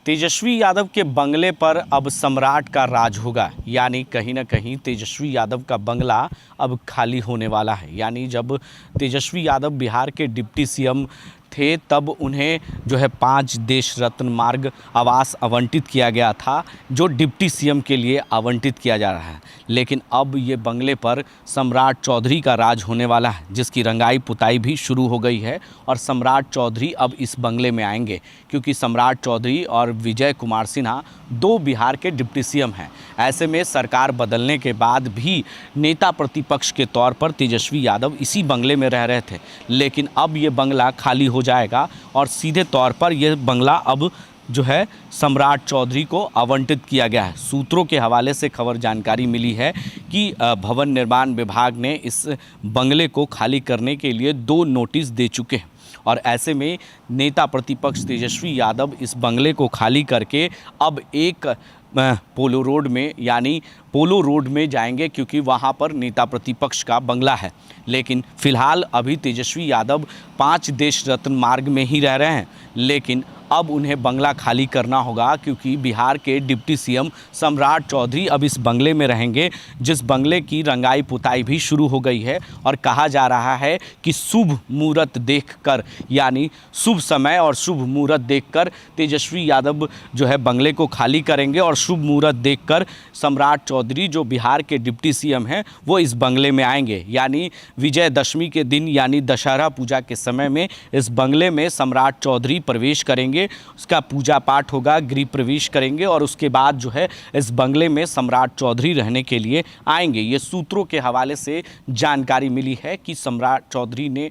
तेजस्वी यादव के बंगले पर अब सम्राट का राज होगा। यानी कहीं ना कहीं तेजस्वी यादव का बंगला अब खाली होने वाला है। यानी जब तेजस्वी यादव बिहार के डिप्टी सीएम थे तब उन्हें जो है 5 देश रत्न मार्ग आवास आवंटित किया गया था, जो डिप्टी सीएम के लिए आवंटित किया जा रहा है। लेकिन अब ये बंगले पर सम्राट चौधरी का राज होने वाला है, जिसकी रंगाई पुताई भी शुरू हो गई है। और सम्राट चौधरी अब इस बंगले में आएंगे, क्योंकि सम्राट चौधरी और विजय कुमार सिन्हा 2 बिहार के डिप्टी सीएम हैं। ऐसे में सरकार बदलने के बाद भी नेता प्रतिपक्ष के तौर पर तेजस्वी यादव इसी बंगले में रह रहे थे। लेकिन अब ये बंगला खाली हो जाएगा और सीधे तौर पर यह बंगला अब जो है सम्राट चौधरी को आवंटित किया गया है। सूत्रों के हवाले से खबर जानकारी मिली है कि भवन निर्माण विभाग ने इस बंगले को खाली करने के लिए 2 नोटिस दे चुके हैं। और ऐसे में नेता प्रतिपक्ष तेजस्वी यादव इस बंगले को खाली करके अब एक पोलो रोड में, यानी पोलो रोड में जाएंगे, क्योंकि वहाँ पर नेता प्रतिपक्ष का बंगला है। लेकिन फ़िलहाल अभी तेजस्वी यादव 5 देश रत्न मार्ग में ही रह रहे हैं। लेकिन अब उन्हें बंगला खाली करना होगा, क्योंकि बिहार के डिप्टी सीएम सम्राट चौधरी अब इस बंगले में रहेंगे, जिस बंगले की रंगाई पुताई भी शुरू हो गई है। और कहा जा रहा है कि शुभ मुहूर्त देखकर, यानी शुभ समय और शुभ मुहूर्त देखकर तेजस्वी यादव जो है बंगले को खाली करेंगे। और शुभ मुहूर्त देखकर सम्राट चौधरी, जो बिहार के डिप्टी सीएम हैं, वो इस बंगले में आएंगे। यानी विजयदशमी के दिन, यानी दशहरा पूजा के समय में इस बंगले में सम्राट चौधरी प्रवेश करेंगे। उसका पूजा पाठ होगा, गृह प्रवेश करेंगे और उसके बाद जो है इस बंगले में सम्राट चौधरी रहने के लिए आएंगे। ये सूत्रों के हवाले से जानकारी मिली है कि सम्राट चौधरी ने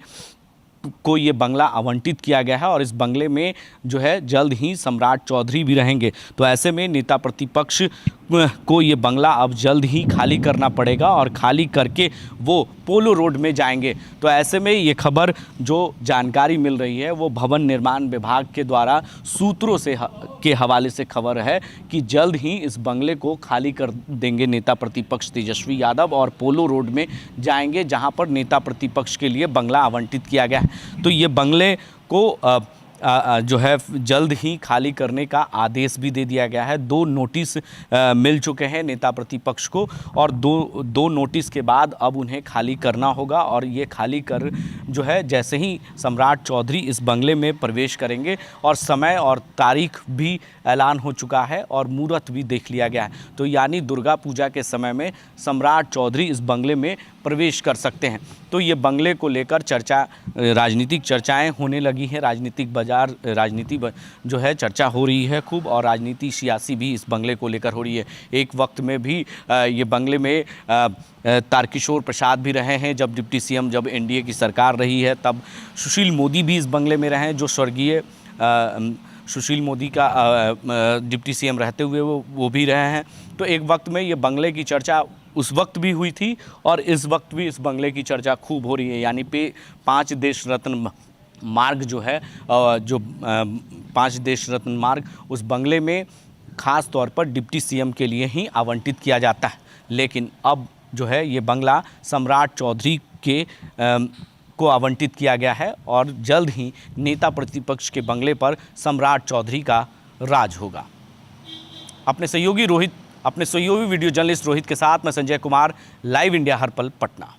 को ये बंगला आवंटित किया गया है और इस बंगले में जो है जल्द ही सम्राट चौधरी भी रहेंगे। तो ऐसे में नेता प्रतिपक्ष को ये बंगला अब जल्द ही खाली करना पड़ेगा और खाली करके वो पोलो रोड में जाएंगे। तो ऐसे में ये खबर, जो जानकारी मिल रही है, वो भवन निर्माण विभाग के द्वारा सूत्रों के हवाले से खबर है कि जल्द ही इस बंगले को खाली कर देंगे नेता प्रतिपक्ष तेजस्वी यादव और पोलो रोड में जाएंगे, जहां पर नेता प्रतिपक्ष के लिए बंगला आवंटित किया गया है। तो ये बंगले को जो है जल्द ही खाली करने का आदेश भी दे दिया गया है। 2 नोटिस मिल चुके हैं नेता प्रतिपक्ष को और दो नोटिस के बाद अब उन्हें खाली करना होगा। और ये खाली कर जो है जैसे ही सम्राट चौधरी इस बंगले में प्रवेश करेंगे, और समय और तारीख भी ऐलान हो चुका है और मुहूर्त भी देख लिया गया है। तो यानी दुर्गा पूजा के समय में सम्राट चौधरी इस बंगले में प्रवेश कर सकते हैं। तो ये बंगले को लेकर राजनीतिक चर्चाएं होने लगी हैं। राजनीति जो है चर्चा हो रही है खूब, और राजनीति सियासी भी इस बंगले को लेकर हो रही है। एक वक्त में भी ये बंगले में तारकिशोर प्रसाद भी रहे हैं, जब डिप्टी सीएम, जब एनडीए की सरकार रही है, तब सुशील मोदी भी इस बंगले में रहे हैं, जो स्वर्गीय सुशील मोदी का डिप्टी सीएम रहते हुए वो भी रहे हैं। तो एक वक्त में ये बंगले की चर्चा उस वक्त भी हुई थी और इस वक्त भी इस बंगले की चर्चा खूब हो रही है। यानी 5 देश रत्न मार्ग जो है, जो 5 देश रत्न मार्ग, उस बंगले में ख़ास तौर पर डिप्टी सीएम के लिए ही आवंटित किया जाता है। लेकिन अब जो है ये बंगला सम्राट चौधरी के को आवंटित किया गया है और जल्द ही नेता प्रतिपक्ष के बंगले पर सम्राट चौधरी का राज होगा। अपने सहयोगी वीडियो जर्नलिस्ट रोहित के साथ मैं संजय कुमार, लाइव इंडिया हर पल, पटना।